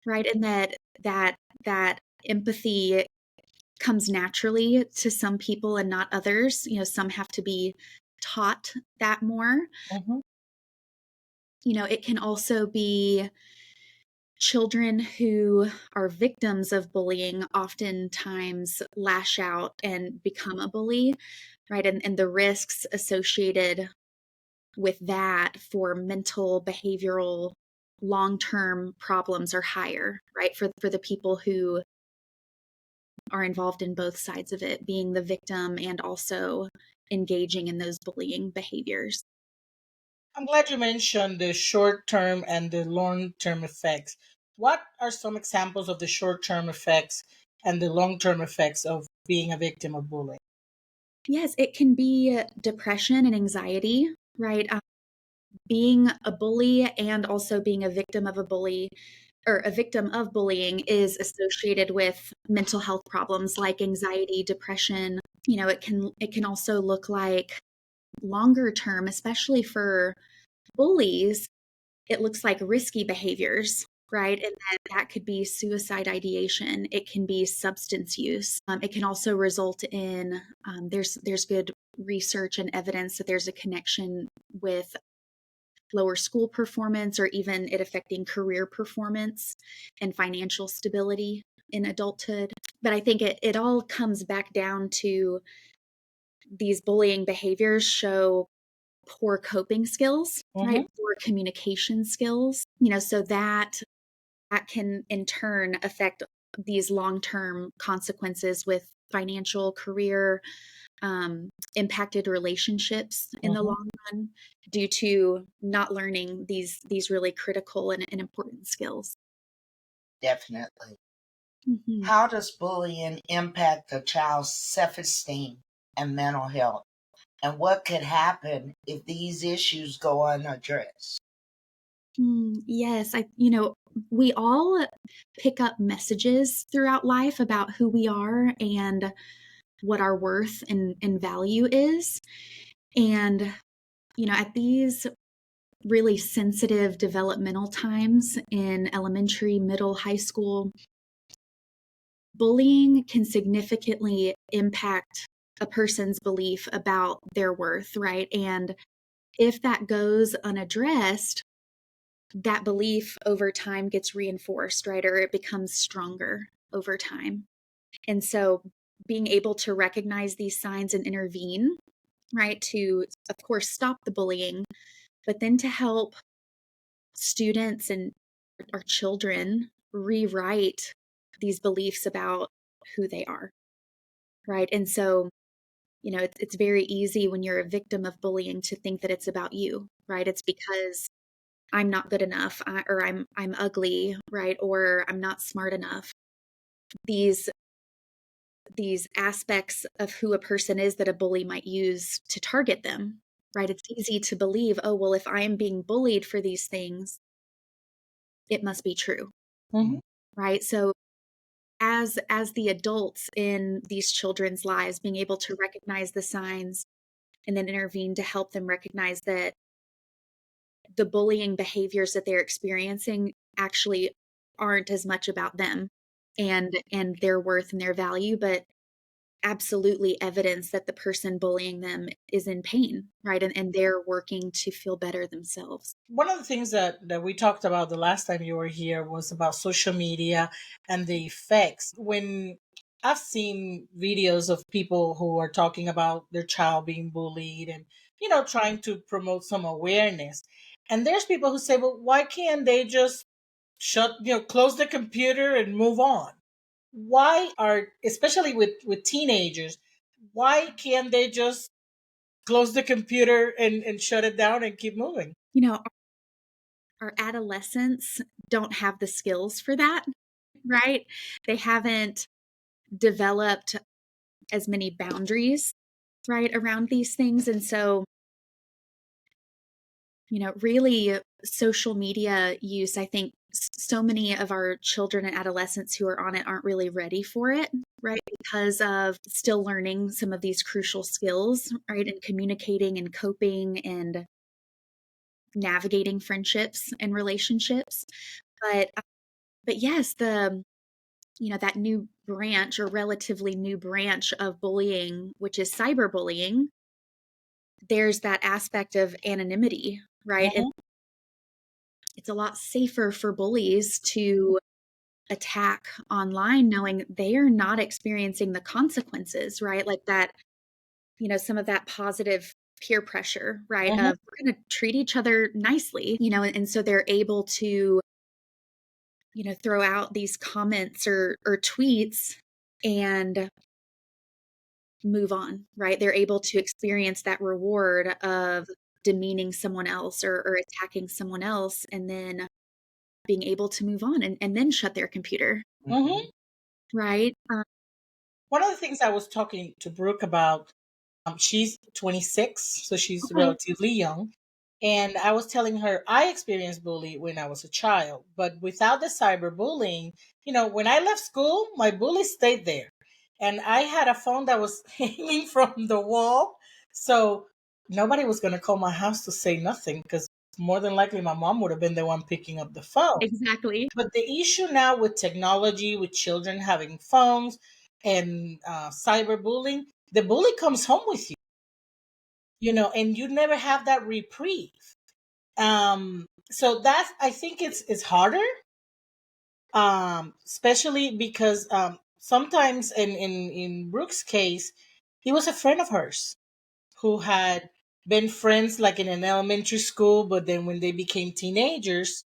right? And that empathy comes naturally to some people and not others. Some have to be taught that more. Mm-hmm. It can also be children who are victims of bullying oftentimes lash out and become a bully, right? And the risks associated with that for mental, behavioral, long-term problems are higher, right? For the people who are involved in both sides of it, being the victim and also engaging in those bullying behaviors. I'm glad you mentioned the short term and the long term effects. What are some examples of the short term effects and the long term effects of being a victim of bullying? Yes, it can be depression and anxiety, right? Being a bully and also being a victim of a bully or a victim of bullying is associated with mental health problems like anxiety, depression. It can also look like longer term, especially for bullies, it looks like risky behaviors, right? And that could be suicide ideation. It can be substance use. It can also result in there's good research and evidence that there's a connection with lower school performance or even it affecting career performance and financial stability in adulthood. But I think it all comes back down to these bullying behaviors show poor coping skills, Mm-hmm. right? Poor communication skills, so that can in turn affect these long-term consequences with financial, career, impacted relationships in the Mm-hmm. long run due to not learning these really critical and important skills. Definitely. Mhm. How does bullying impact a child's self esteem and mental health? And what could happen if these issues go unaddressed? Yes, we all pick up messages throughout life about who we are and what our worth and value is. And, at these really sensitive developmental times in elementary, middle, high school, bullying can significantly impact a person's belief about their worth, right? And if that goes unaddressed, that belief over time gets reinforced, right? Or it becomes stronger over time. And so being able to recognize these signs and intervene, right, to, of course, stop the bullying, but then to help students and our children rewrite these beliefs about who they are, right? And so, it's very easy when you're a victim of bullying to think that it's about you, right? It's because I'm not good enough, or I'm ugly, right? Or I'm not smart enough. These aspects of who a person is that a bully might use to target them, right? It's easy to believe, oh, well, if I am being bullied for these things, it must be true, Mm-hmm. right? So as the adults in these children's lives, being able to recognize the signs and then intervene to help them recognize that the bullying behaviors that they're experiencing actually aren't as much about them and their worth and their value, but absolutely evidence that the person bullying them is in pain, right? And they're working to feel better themselves. One of the things that we talked about the last time you were here was about social media and the effects. When I've seen videos of people who are talking about their child being bullied and, trying to promote some awareness. And there's people who say, well, why can't they just close the computer and move on? Why are, especially with teenagers, why can't they just close the computer and shut it down and keep moving? You know, our adolescents don't have the skills for that, right? They haven't developed as many boundaries, right, around these things. And so, really social media use, I think so many of our children and adolescents who are on it aren't really ready for it, right? Because of still learning some of these crucial skills, right? And communicating and coping and navigating friendships and relationships. But yes, that new branch or relatively new branch of bullying, which is cyberbullying, there's that aspect of anonymity, right? And Mhm. it's a lot safer for bullies to attack online knowing they are not experiencing the consequences, right? Like that, some of that positive peer pressure, right? Mhm. Of we're going to treat each other nicely, and so they're able to, throw out these comments or tweets and move on, right? They're able to experience that reward of demeaning someone else or attacking someone else and then being able to move on and then shut their computer, Mhm. right? One of the things I was talking to Brooke about, she's 26, so she's Okay. relatively young. And I was telling her I experienced bullying when I was a child, but without the cyberbullying, when I left school, my bully stayed there. And I had a phone that was hanging from the wall. So nobody was going to call my house to say nothing because more than likely my mom would have been the one picking up the phone. Exactly. But the issue now with technology, with children having phones and cyberbullying, the bully comes home with you, and you never have that reprieve. So that's, I think it's harder, especially because sometimes in Brooke's case, he was a friend of hers who had been friends like in an elementary school, but then when they became teenagers,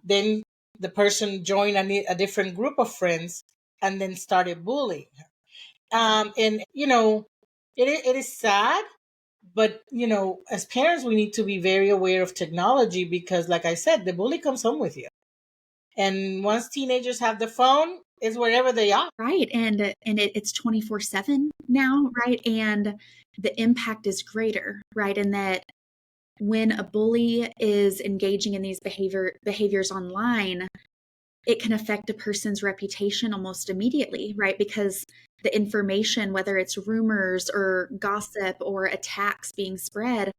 then the person joined a different group of friends and then started bullying her. And it is sad, but as parents, we need to be very aware of technology because, like I said, the bully comes home with you, and once teenagers have the phone, it's wherever they are. Right. And it's 24/7 now, right? And the impact is greater, right? And that when a bully is engaging in these behaviors online, it can affect a person's reputation almost immediately, right? Because the information, whether it's rumors or gossip or attacks being spread,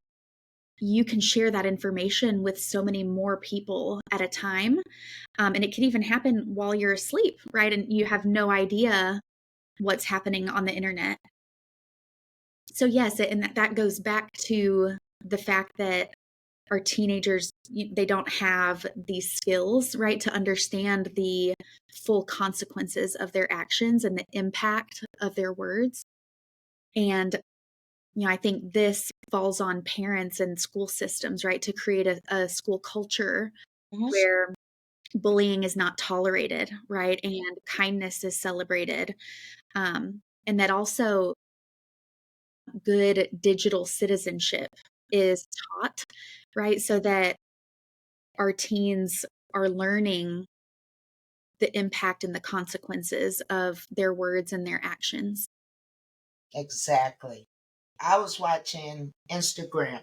you can share that information with so many more people at a time. And it can even happen while you're asleep, right? And you have no idea what's happening on the internet. So, yes, and that goes back to the fact that our teenagers, they don't have these skills, right, to understand the full consequences of their actions and the impact of their words. And I think this falls on parents and school systems, right, to create a school culture Mhm. where bullying is not tolerated, right, and kindness is celebrated. And that also good digital citizenship is taught, right, so that our teens are learning the impact and the consequences of their words and their actions. Exactly. I was watching Instagram.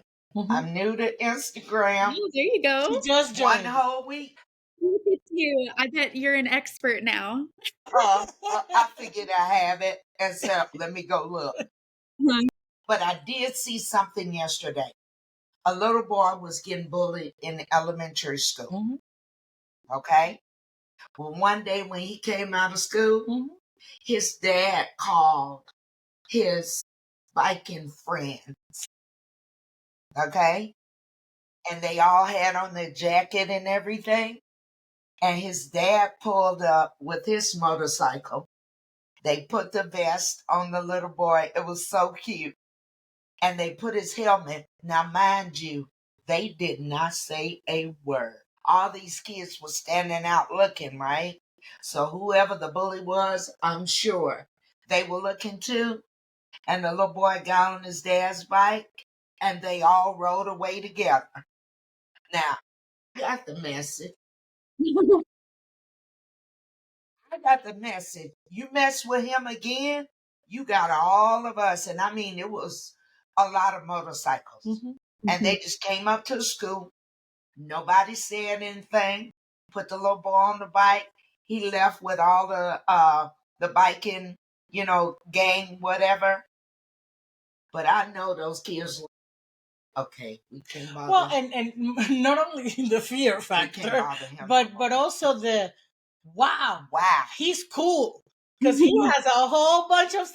I'm new to Instagram. Oh, there you go. She just One joined. whole week. Look at you. I bet you're an expert now. I figured I have it. And so let me go look. But I did see something yesterday. A little boy was getting bullied in elementary school. Okay? Well, one day when he came out of school, his dad called his biking friends. Okay? And they all had on their jacket and everything. And his dad pulled up with his motorcycle. They put the vest on the little boy. It was so cute. And they put his helmet. Now, mind you, they did not say a word. All these kids were standing out looking, right? So whoever the bully was, I'm sure they were looking too. And the little boy got on his dad's bike and they all rode away together. Now, I got the message. I got the message. You mess with him again, you got all of us. And I mean, it was a lot of motorcycles. And they just came up to the school. Nobody said anything. Put the little boy on the bike. He left with all the biking, gang, whatever. But I know those kids. Okay, we can't bother. Well, and not only the fear factor, but also the wow, he's cool. Because he has a whole bunch of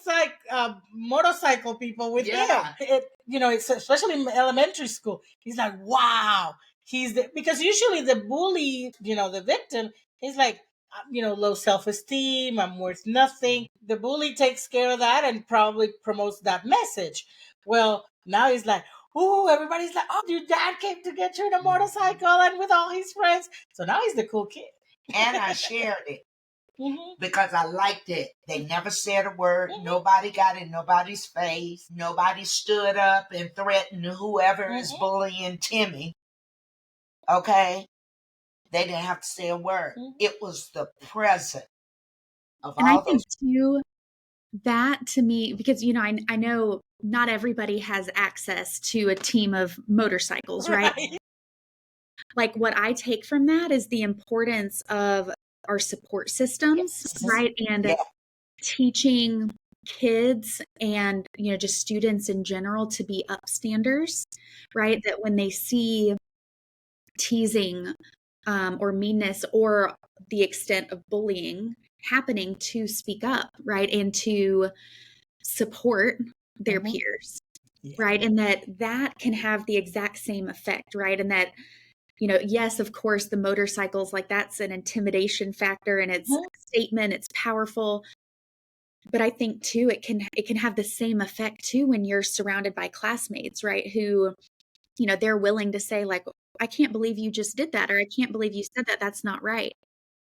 motorcycle people with him. It's especially in elementary school. He's like, wow, because usually the bully, the victim, he's like, low self-esteem. I'm worth nothing. The bully takes care of that and probably promotes that message. Well, now he's like, ooh, everybody's like, oh, your dad came to get you in a motorcycle and with all his friends. So now he's the cool kid. And I shared it. Because I liked it. They never said a word. Nobody got in nobody's face. Nobody stood up and threatened whoever is bullying Timmy. Okay? They didn't have to say a word. It was the present of and all I think those. too, that to me, because I know not everybody has access to a team of motorcycles, right? Like what I take from that is the importance of our support systems, right? And teaching kids and just students in general to be upstanders, right? That when they see teasing or meanness or the extent of bullying happening, to speak up, right? And to support their peers, right? And that can have the exact same effect, right? And that, yes, of course, the motorcycles, like that's an intimidation factor and it's a statement, it's powerful. But I think too, it can have the same effect too when you're surrounded by classmates, right? Who, they're willing to say like, I can't believe you just did that, or I can't believe you said that. That's not right.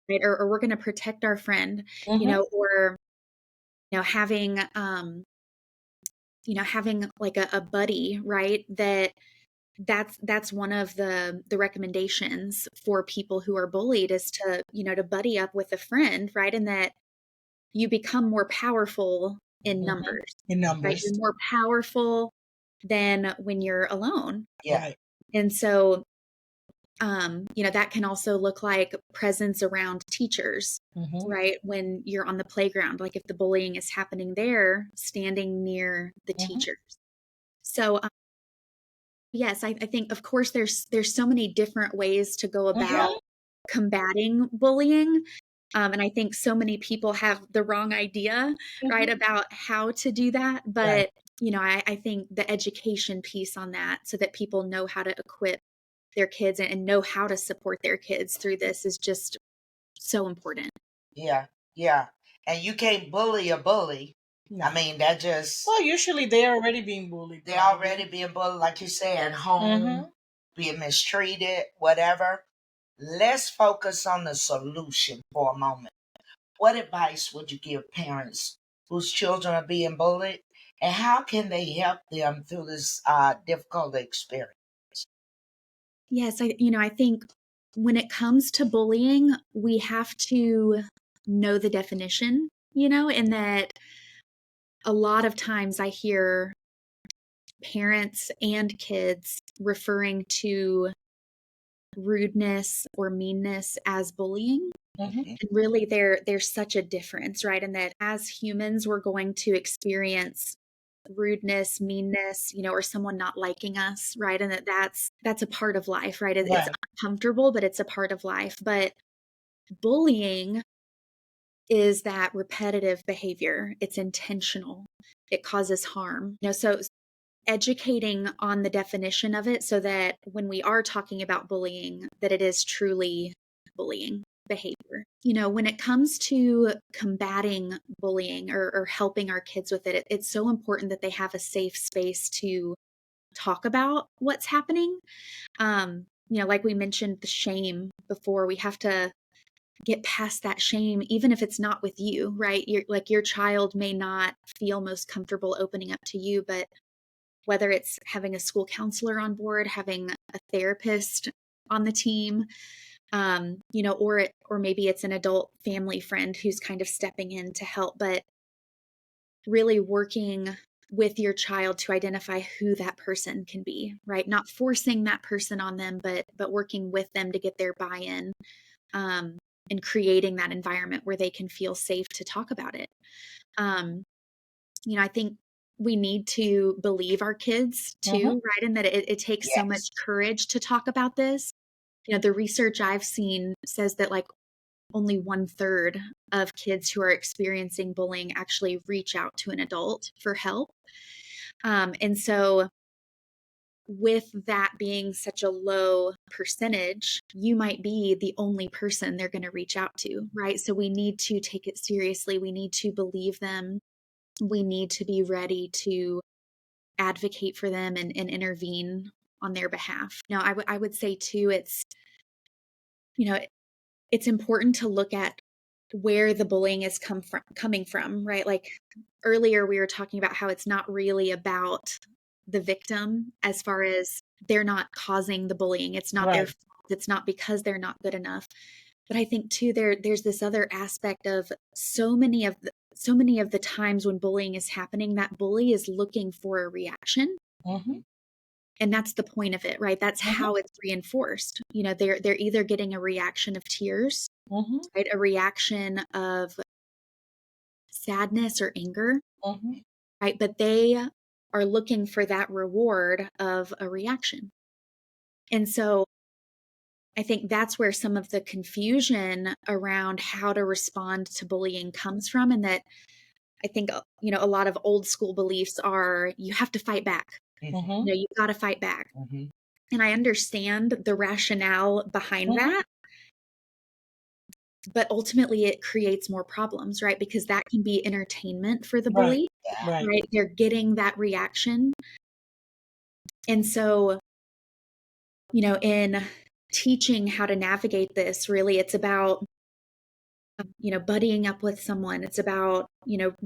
Right. Or we're going to protect our friend, or, having, having like a buddy, right? That's one of the recommendations for people who are bullied is to, to buddy up with a friend, right? And that you become more powerful in numbers. Right? You're more powerful than when you're alone. Yeah. And so, that can also look like presence around teachers, right? When you're on the playground, like if the bullying is happening there, standing near the teachers. So, yes, I think, of course, there's so many different ways to go about combating bullying. And I think so many people have the wrong idea, right, about how to do that. But, I think the education piece on that, so that people know how to equip their kids and know how to support their kids through this, is just so important. Yeah. Yeah. And you can't bully a bully. No. I mean, that just... Well, usually they're already being bullied. They're already being bullied, like you say, at home, being mistreated, whatever. Let's focus on the solution for a moment. What advice would you give parents whose children are being bullied? And how can they help them through this difficult experience? Yes, I think when it comes to bullying, we have to know the definition, and that a lot of times I hear parents and kids referring to rudeness or meanness as bullying. Mm-hmm. And really there's such a difference, right? And that as humans, we're going to experience rudeness, meanness, or someone not liking us, right? And that's a part of life, right? It's Right. uncomfortable, but it's a part of life. But bullying is that repetitive behavior. It's intentional. It causes harm. So educating on the definition of it so that when we are talking about bullying, that it is truly bullying behavior. When it comes to combating bullying or helping our kids with it, it's so important that they have a safe space to talk about what's happening. Like we mentioned the shame before, we have to get past that shame, even if it's not with you, right? Your child may not feel most comfortable opening up to you, but whether it's having a school counselor on board, having a therapist on the team, or maybe it's an adult family friend who's kind of stepping in to help, but really working with your child to identify who that person can be, right? Not forcing that person on them, but working with them to get their buy-in, and creating that environment where they can feel safe to talk about it. I think we need to believe our kids too, right? And that it takes so much courage to talk about this. The research I've seen says that like only 1/3 of kids who are experiencing bullying actually reach out to an adult for help. And so with that being such a low percentage, you might be the only person they're going to reach out to, right? So we need to take it seriously. We need to believe them. We need to be ready to advocate for them and intervene on their behalf. Now, I would say too, it's important to look at where the bullying is coming from, right? Like earlier we were talking about how it's not really about the victim as far as they're not causing the bullying. It's not their Right. fault. It's not because they're not good enough. But I think too there's this other aspect of so many of the times when bullying is happening, that bully is looking for a reaction. Mm-hmm. And that's the point of it, right? That's Mm-hmm. how it's reinforced. They're either getting a reaction of tears, Mm-hmm. right? A reaction of sadness or anger, Mm-hmm. right? But they are looking for that reward of a reaction. And so I think that's where some of the confusion around how to respond to bullying comes from. And that I think, a lot of old school beliefs are you have to fight back. Mm-hmm. You've got to fight back. And I understand the rationale behind that. But ultimately it creates more problems, right? Because that can be entertainment for the bully, Right. right? They're getting that reaction. And so, in teaching how to navigate this, really, it's about, buddying up with someone. It's about,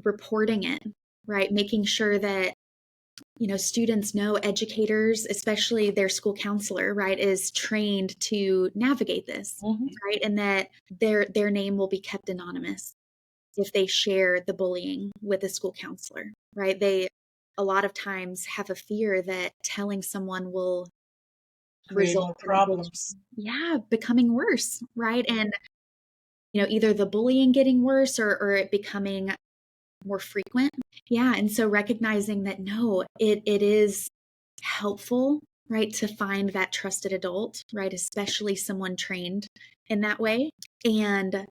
reporting it, right? Making sure that, students know, educators, especially their school counselor, right, is trained to navigate this, Mm-hmm. right? And that their name will be kept anonymous if they share the bullying with a school counselor, right? They a lot of times have a fear that telling someone will Create result more in the problems. bullying, becoming worse, right? And either the bullying getting worse or it becoming more frequent. Yeah, and so recognizing that no, it is helpful, right, to find that trusted adult, right, especially someone trained in that way. And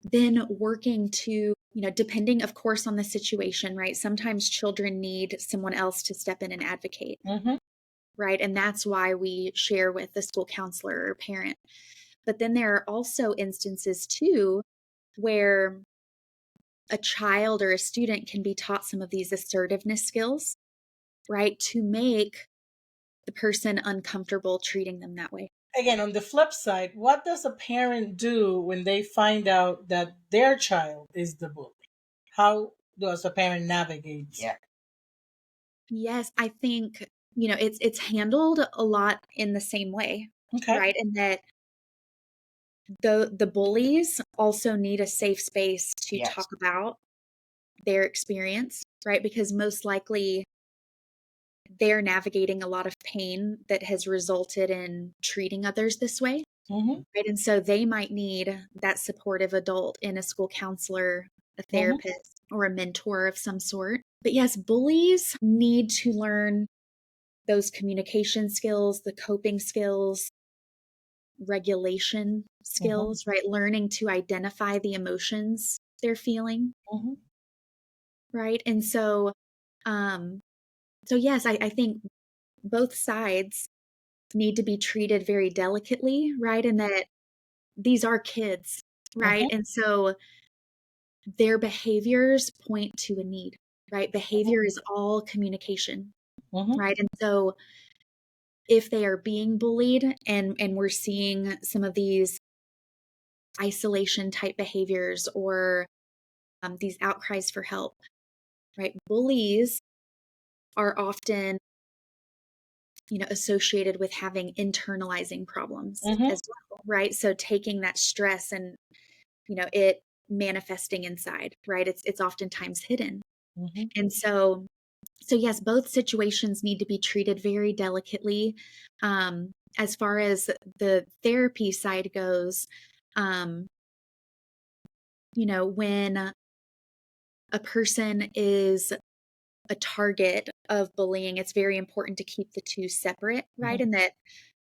then working to, depending, of course, on the situation, right? Sometimes children need someone else to step in and advocate, Mm-hmm. right? And that's why we share with the school counselor or parent. But then there are also instances too where a child or a student can be taught some of these assertiveness skills, right? To make the person uncomfortable treating them that way. Again, on the flip side, what does a parent do when they find out that their child is the bully? How does a parent navigate? Yes, I think, it's handled a lot in the same way, Okay. right? And that the bullies also need a safe space to Yes. talk about their experience, right? Because most likely they're navigating a lot of pain that has resulted in treating others this way, Mm-hmm. right? And so they might need that supportive adult in a school counselor, a Mm-hmm. therapist, or a mentor of some sort. But yes, bullies need to learn those communication skills, the coping skills, regulation skills, right? Learning to identify the emotions they're feeling, Mm-hmm. right? And so, so yes, I think both sides need to be treated very delicately, right? And that these are kids, right? Mm-hmm. And so their behaviors point to a need, right? Behavior is all communication, Mm-hmm. right? And so if they are being bullied and we're seeing some of these isolation type behaviors or these outcries for help, right? Bullies are often, associated with having internalizing problems Mm-hmm. as well, right? So taking that stress and, it manifesting inside, right? It's oftentimes hidden. Mm-hmm. And so yes, both situations need to be treated very delicately. As far as the therapy side goes, um, when a person is a target of bullying, it's very important to keep the two separate, right? And that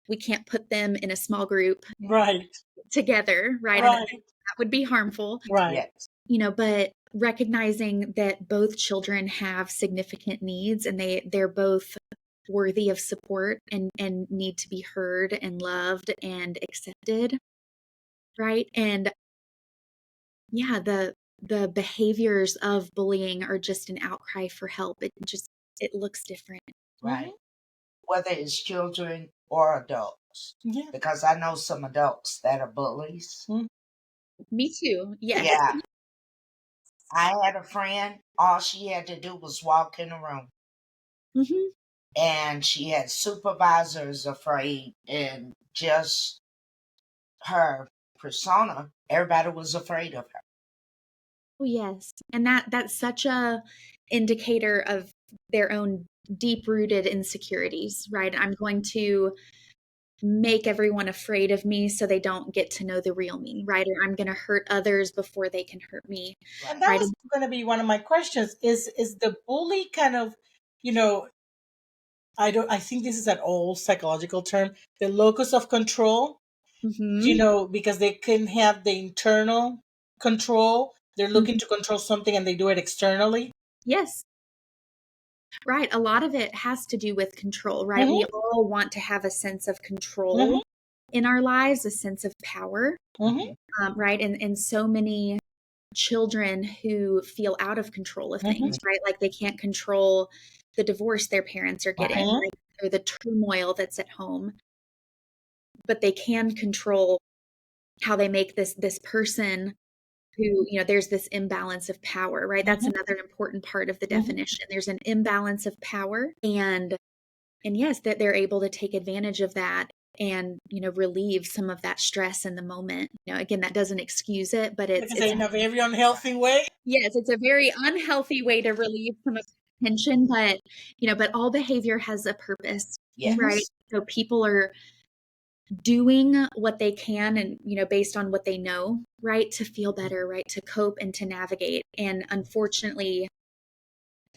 we can't put them in a small group Right. together, right? And that Right. would be harmful, Right. Yes. but recognizing that both children have significant needs and they're both worthy of support and need to be heard and loved and accepted, right? And yeah, the behaviors of bullying are just an outcry for help. It looks different. Right. Whether it's children or adults. Yeah. Because I know some adults that are bullies. Me too. Yes. Yeah. I had a friend, all she had to do was walk in the room. Hmm. And she had supervisors afraid, and just her persona, everybody was afraid of her. Oh, yes. And that's such a indicator of their own deep-rooted insecurities, right? I'm going to make everyone afraid of me so they don't get to know the real me, right? Or I'm going to hurt others before they can hurt me, And that right? was going to be one of my questions. Is the bully kind of, you know, I think this is an old psychological term, the locus of control, Mhm. because they can have the internal control. They're Mhm. looking to control something and they do it externally. Yes. Right. A lot of it has to do with control, right? We Mm-hmm. all want to have a sense of Mm-hmm. control in our lives, a sense of power, Mm-hmm. right? And so many children who feel out of control of Mm-hmm. things, right? Like they can't control the divorce their parents are getting, Mm-hmm. right? Or the turmoil that's at home, but they can control how they make this person who, there's this imbalance of power, right? That's Mm-hmm. another important part of the Mm-hmm. definition. There's an imbalance of power, and yes, that they're able to take advantage of that and relieve some of that stress in the moment. Again, that doesn't excuse it, but Because in a very unhealthy way. yes, it's a very unhealthy way to relieve some of the tension, but all behavior has a purpose, right? Yes. So people are doing what they can and based on what they know, right, to feel better, right, to cope and to navigate. And unfortunately,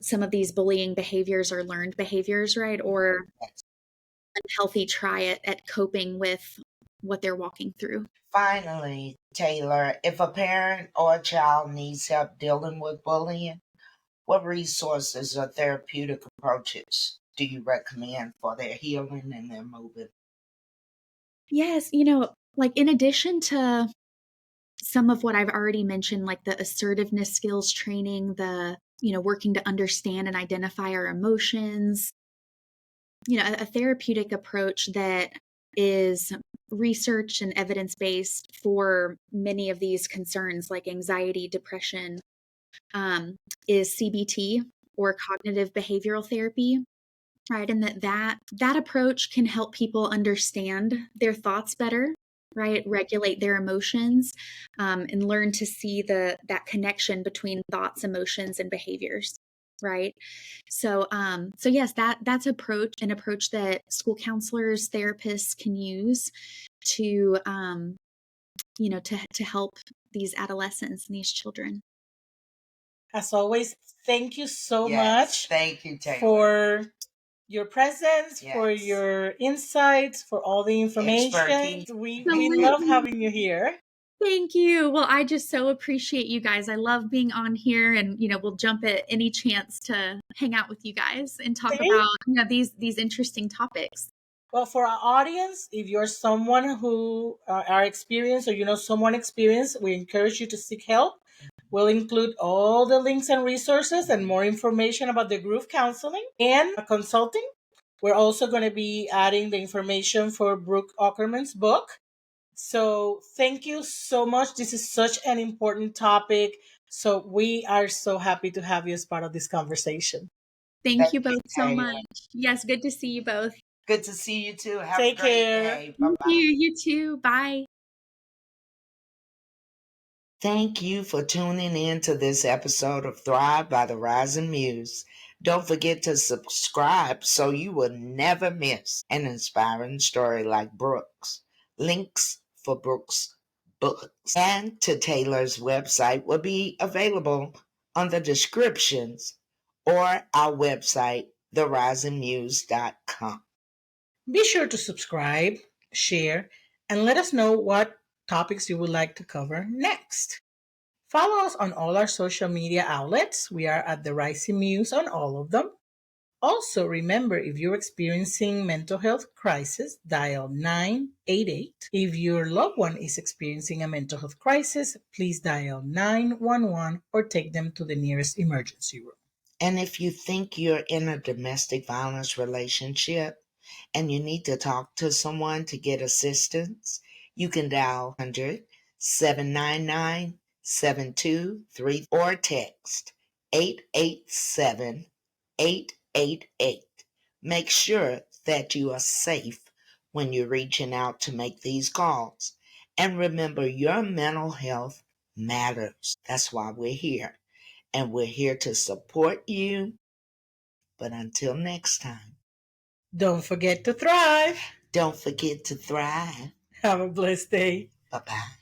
some of these bullying behaviors are learned behaviors, right, or Yes. unhealthy try at coping with what they're walking through. Finally, Taylor, if a parent or a child needs help dealing with bullying, what resources or therapeutic approaches do you recommend for their healing and their moving? Yes, like in addition to some of what I've already mentioned, like the assertiveness skills training, the working to understand and identify our emotions, a therapeutic approach that is research and evidence based for many of these concerns like anxiety, depression, is CBT, or cognitive behavioral therapy, right? And that approach can help people understand their thoughts better, right? Regulate their emotions, and learn to see that connection between thoughts, emotions, and behaviors, right? So, so yes, that's an approach that school counselors, therapists can use to, to help these adolescents and these children. As always, thank you so Yes, much. thank you, Taylor. For your presence, for Yes. your insights, for all the information. Expertise. We Absolutely. love having you here. Thank you. Well, I just so appreciate you guys. I love being on here, and we'll jump at any chance to hang out with you guys and talk about these interesting topics. Well, for our audience, if you're someone who are experienced or you know someone experienced, we encourage you to seek help. We'll include all the links and resources and more information about the group counseling and consulting. We're also going to be adding the information for Brooke Ockerman's book. So thank you so much. This is such an important topic. So we are so happy to have you as part of this conversation. Thank you both so Taylor. much. Yes, good to see you both. Good to see you too. Have Take a great care. day. Thank Bye-bye. you too. Bye. Thank you for tuning in to this episode of Thrive by the Rising Muse. Don't forget to subscribe so you will never miss an inspiring story like Brooke's. Links for Brooke's books and to Taylor's website will be available on the descriptions or our website, therisingmuse.com. Be sure to subscribe, share, and let us know what topics you would like to cover next. Follow us on all our social media outlets. We are at the Rising Muse on all of them. Also, remember, if you're experiencing mental health crisis, dial 988. If your loved one is experiencing a mental health crisis, please dial 911 or take them to the nearest emergency room. And if you think you're in a domestic violence relationship and you need to talk to someone to get assistance, you can dial 100-799-7233 or text 887-888. Make sure that you are safe when you're reaching out to make these calls. And remember, your mental health matters. That's why we're here. And we're here to support you. But until next time, Don't forget to thrive. don't forget to thrive. Have a blessed day. Bye-bye.